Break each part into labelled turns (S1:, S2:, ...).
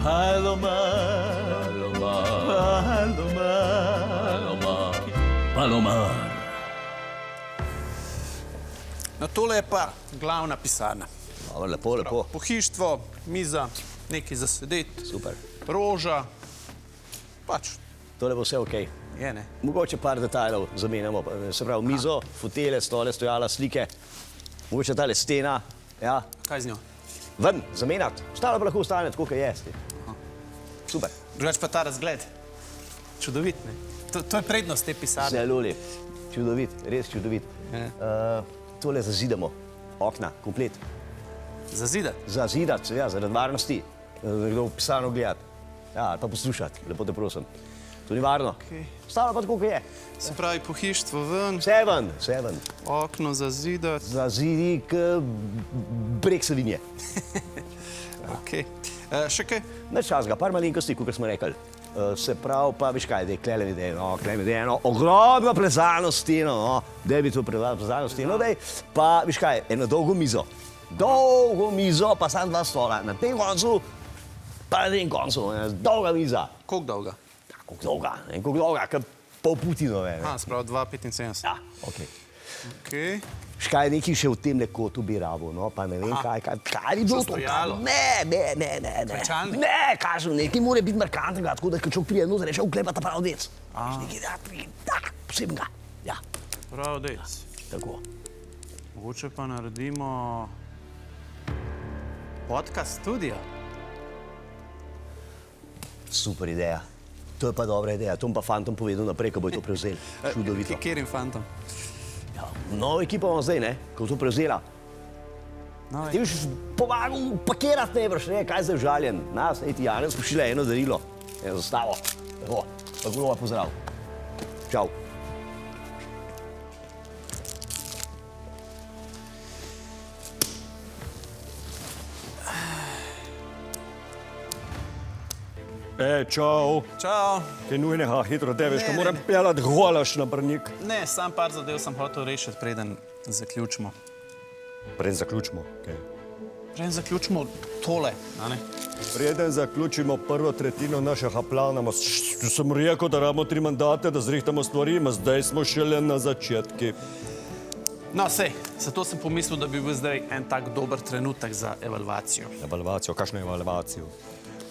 S1: Palomar, Palomar.
S2: No, tole je pa glavna pisarna.
S1: Dobro, lepo, lepo.
S2: Pohištvo, miza, nekaj za sedeti,
S1: Super.
S2: roža, pač
S1: Tole bo vse okej.
S2: je, ne.
S1: Mogoče par detajlov zamenjamo, se pravi mizo, fotele, stole, stojala, slike, mogoče tale stena, ja,
S2: Kaj z njo?
S1: ven, zamenjati. Ostalo pa lahko ostane tako, kot je. Super.
S2: Drugač pa ta razgled. Čudovit, ne. To je prednost te pisarne.
S1: Zelo lep. Čudovit, res čudovit. Tole zazidamo, okna, komplet.
S2: Zazidati.
S1: Zazidati, ja, zaradi varnosti, da nekdo v pisarno gledati. Ja, ali pa poslušati, lepo te prosim. To ni varno. Ostalo pa tako, kot je.
S2: Se pravi, pohištvo ven,
S1: Vse ven, vse ven.
S2: okno zazidati.
S1: Zazidi k breg Savinje.
S2: Okej. Še kaj?
S1: Nič časga, par malenkosti, kot smo rekli. Se pravi, pa veš kaj, da je klele vidi eno ogromno plezalno steno, no, da bi to plezalno steno, dej, pa veš kaj, eno dolgo mizo. Dolgo mizo, pa samo dva stola. Na tem koncu, pa na tem koncu, ena dolga miza.
S2: Koliko dolga?
S1: Ja, koliko dolga, kot pol Putinove.
S2: Aha, se pravi 2,75.
S1: Ja, okej.
S2: Okej.
S1: Škaj nekaj še v tem kotu bi rabo, no, pa ne vem kaj bi bilo to.
S2: Stojalo.
S1: Ne.
S2: Klečalnik?
S1: Ne, kažem, nekaj mora biti markantnega, tako da kad človek prije noter, reče, uklepata prav dec. Nekaj da, posebnega. Ja,
S2: Prav, dejc.
S1: tako.
S2: Mogoče pa naredimo podcast studio.
S1: Super ideja. To je pa dobra ideja. To bom pa fantom povedal naprej, ko bojo to prevzeli. Čudovito.
S2: Kjerim fantom?
S1: Ja, novo ekipo imamo zdaj, ne, ko bo to prevzela.
S2: No,
S1: Ti boš pomagal pakirati najbrž, ne, kaj zdaj užaljen. Nas, ne, ti Janez pošilja eno darilo, eno zastavo. Tako, pa groba pozdrav. Čau.
S3: Čau,
S2: Čau.
S3: kaj nujnega, hitro deveška,
S2: Ne,
S3: moram
S2: ne.
S3: pelati golaš na Brnik.
S2: Ne, sam par zadev sem hotel rešiti, preden zaključimo.
S3: Preden zaključimo, kaj?
S2: Preden zaključimo tole, a ne?
S3: Preden zaključimo prvo tretjino našega plana, sem rekel, da rabimo 3 mandate, da zrihtamo stvari, zdaj smo šele na začetki.
S2: No, sej, zato sem pomislil, da bi bil zdaj en tak dober trenutek za evalvacijo.
S3: Evalvacijo, kakšno evalvacijo?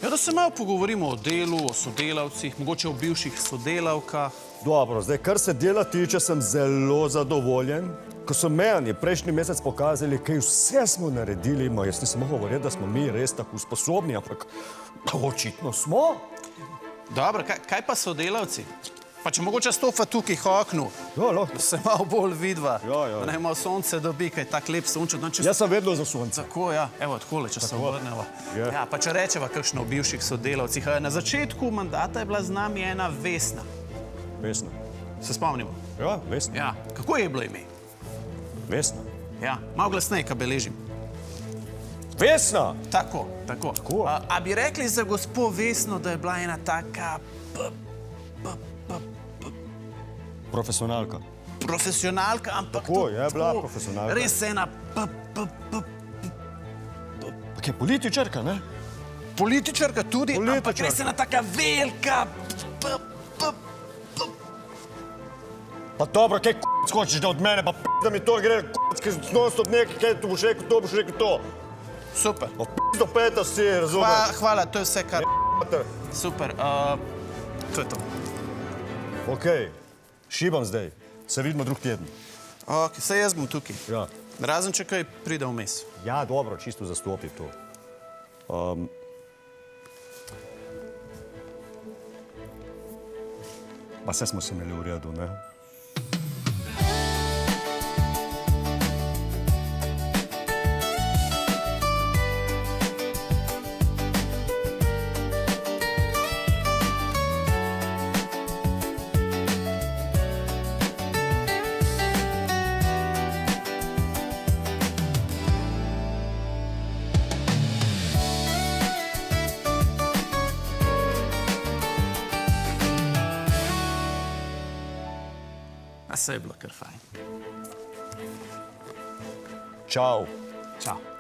S2: Ja, da se malo pogovorimo o delu, o sodelavcih, mogoče o bivših sodelavkah.
S3: Dobro, zdaj, kar se dela tiče, sem zelo zadovoljen. Ko so meni prejšnji mesec pokazali, kaj vse smo naredili, jaz nisem mogel govoriti, da smo mi res tako sposobni, ampak očitno smo.
S2: Dobro, kaj pa sodelavci? Pa če mogoče stofa tukaj k oknu,
S3: Ja, lahko.
S2: da se malo bolj vidva,
S3: Ja.
S2: da naj malo sonce dobi, kaj tak lep sonček. No,
S3: Jaz sem vedno za sonce.
S2: Tako, ja, evo, takole, če se obrneva.
S3: Je.
S2: Ja, pa če rečeva kakšno o bivših sodelavcih. Na začetku mandata je bila z nami ena Vesna.
S3: Vesna.
S2: Se spomnimo?
S3: Ja, Vesna.
S2: Ja, kako je bilo ime?
S3: Vesna.
S2: Ja, malo glasneje, ka beležim.
S3: Vesna!
S2: Tako.
S3: Tako.
S2: A bi rekli za gospo Vesno, da je bila ena taka
S3: Profesionalka.
S2: profesionalka, ampak
S3: Tako, je bila profesionalka.
S2: Res ena
S3: Kaj je političarka, ne?
S2: političarka tudi, ampak
S3: Političarka.
S2: res ena taka velika
S3: Pa dobro, kaj hočeš da od mene, pa da mi to gre, kaj non-stop nekaj, kaj tu boš rekel to, boš rekel to.
S2: Super.
S3: Pa do peta si, razumeš?
S2: Hvala, to je vse, kar... Super, to je to.
S3: Okej, šibam zdaj. Se vidimo drug teden.
S2: Ok, saj jaz bom tukaj.
S3: Ja.
S2: Razen, če kaj pride vmes.
S3: Ja, dobro, čisto zastopi to. Pa vse smo se imeli v redu, ne?
S2: A saj je bilo kar fajn.
S3: Čau.
S2: Čau.